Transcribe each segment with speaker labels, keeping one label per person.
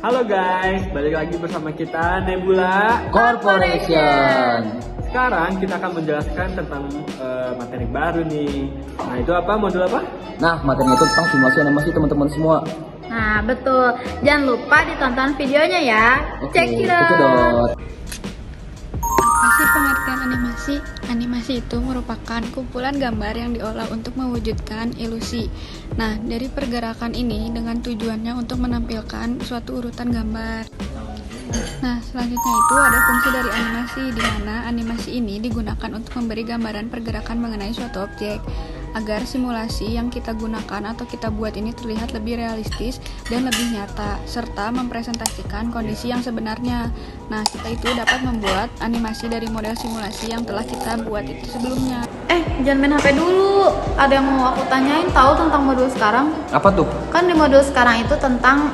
Speaker 1: Halo guys, balik lagi bersama kita Nebula
Speaker 2: Corporation.
Speaker 1: Sekarang kita akan menjelaskan tentang materi baru nih. Nah itu apa? Modul apa?
Speaker 2: Nah, materinya itu tentang simulasi animasi teman-teman semua.
Speaker 3: Nah, betul. Jangan lupa ditonton videonya ya. Check it
Speaker 2: cekidot.
Speaker 3: out.
Speaker 4: Apa sih pengertian animasi? Animasi itu merupakan kumpulan gambar yang diolah untuk mewujudkan ilusi. Nah, dari pergerakan ini dengan tujuannya untuk menampilkan suatu urutan gambar. Nah, selanjutnya itu ada fungsi dari animasi, di mana animasi ini digunakan untuk memberi gambaran pergerakan mengenai suatu objek, agar simulasi yang kita gunakan atau kita buat ini terlihat lebih realistis dan lebih nyata, serta mempresentasikan kondisi yang sebenarnya. Nah, kita itu dapat membuat animasi dari model simulasi yang telah kita buat itu sebelumnya.
Speaker 3: Jangan main HP dulu. Ada yang mau aku tanyain tahu tentang modul sekarang?
Speaker 2: Apa tuh?
Speaker 3: Kan di modul sekarang itu tentang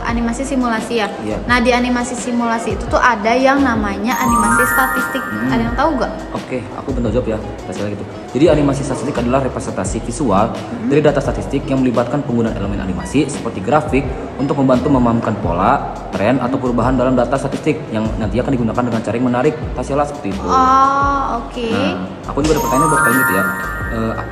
Speaker 3: animasi simulasi ya.
Speaker 2: Iya.
Speaker 3: Nah, di animasi simulasi itu tuh ada yang namanya animasi statistik. Ada yang tahu gak?
Speaker 2: Oke, aku bentuk jawab ya. Gitu. Jadi animasi statistik adalah representasi visual dari data statistik yang melibatkan penggunaan elemen animasi seperti grafik untuk membantu memahamkan pola, tren, atau perubahan dalam data statistik yang nanti akan digunakan dengan cara yang menarik. Hasilnya seperti itu.
Speaker 3: Oh, oke.
Speaker 2: Nah, aku juga ada pertanyaan buat kalian gitu ya.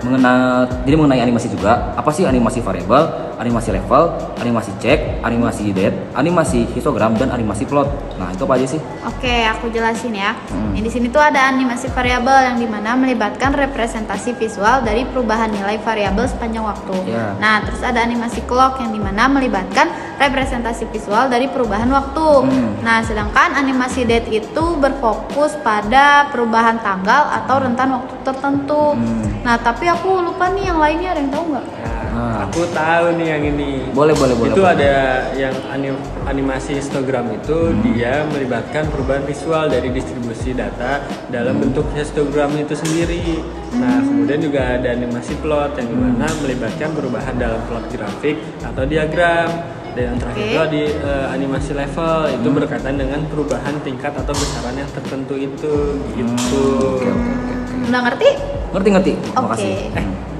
Speaker 2: Mengenai animasi juga, apa sih animasi variabel, animasi level, animasi check, animasi date, animasi histogram, dan animasi plot? Nah, itu apa aja sih?
Speaker 3: Oke, aku jelasin ya. Di sini tuh ada animasi variabel yang dimana melibatkan representasi visual dari perubahan nilai variabel sepanjang waktu.
Speaker 2: Ya.
Speaker 3: Nah, terus ada animasi clock yang dimana melibatkan representasi visual dari perubahan waktu. Nah, sedangkan animasi date itu berfokus pada perubahan tanggal atau rentan waktu tertentu. Nah, tapi aku lupa nih yang lainnya, ada yang tahu nggak?
Speaker 2: Nah.
Speaker 1: Aku tahu nih yang ini.
Speaker 2: Boleh.
Speaker 1: Itu ada yang animasi histogram itu dia melibatkan perubahan visual dari distribusi data dalam bentuk histogram itu sendiri. Nah, kemudian juga ada animasi plot yang dimana melibatkan perubahan dalam plot grafik atau diagram. Dan yang terakhir itu ada animasi level, itu berkaitan dengan perubahan tingkat atau besaran yang tertentu itu gitu.
Speaker 2: Oke.
Speaker 3: Udah ngerti?
Speaker 2: Ngerti.
Speaker 3: Oke.
Speaker 2: Makasih.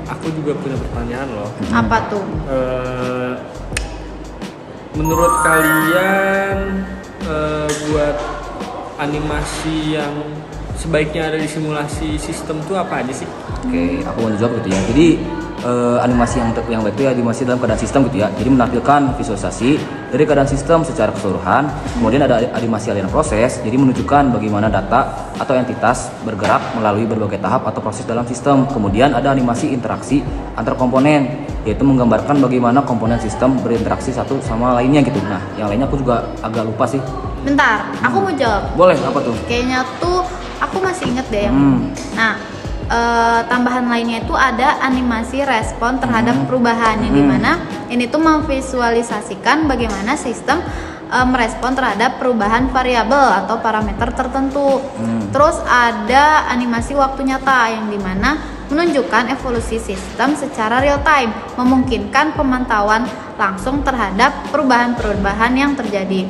Speaker 1: Aku juga punya pertanyaan loh.
Speaker 3: Apa tuh?
Speaker 1: Menurut kalian buat animasi yang sebaiknya ada di simulasi sistem tuh apa aja sih?
Speaker 2: Oke, aku mau jawab gitu ya. Jadi animasi yang baik itu ya animasi dalam keadaan sistem gitu ya. Jadi menampilkan visualisasi dari keadaan sistem secara keseluruhan. Kemudian ada animasi aliran proses, jadi menunjukkan bagaimana data atau entitas bergerak melalui berbagai tahap atau proses dalam sistem. Kemudian ada animasi interaksi antar komponen, yaitu menggambarkan bagaimana komponen sistem berinteraksi satu sama lainnya gitu. Nah, yang lainnya aku juga agak lupa sih.
Speaker 3: Bentar, aku mau jawab.
Speaker 2: Boleh, apa tuh?
Speaker 3: Kayaknya tuh aku masih inget deh yang Nah, tambahan lainnya itu ada animasi respon terhadap perubahan yang dimana ini tuh memvisualisasikan bagaimana sistem merespon terhadap perubahan variabel atau parameter tertentu. Terus ada animasi waktu nyata yang dimana menunjukkan evolusi sistem secara real time, memungkinkan pemantauan langsung terhadap perubahan-perubahan yang terjadi.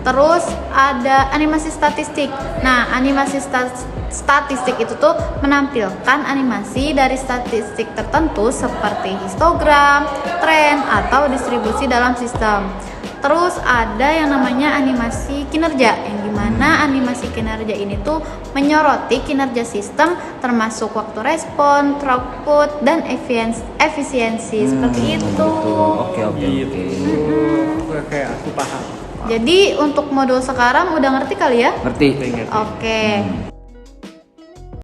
Speaker 3: Terus ada animasi statistik. Nah, animasi statistik itu tuh menampilkan animasi dari statistik tertentu seperti histogram, tren, atau distribusi dalam sistem. Terus ada yang namanya animasi kinerja, yang dimana animasi kinerja ini tuh menyoroti kinerja sistem termasuk waktu respon, throughput, dan efisiensi seperti itu.
Speaker 2: Oke.
Speaker 1: Oke, aku paham.
Speaker 3: Jadi untuk modul sekarang udah ngerti kali ya?
Speaker 2: Ngerti.
Speaker 3: Oke.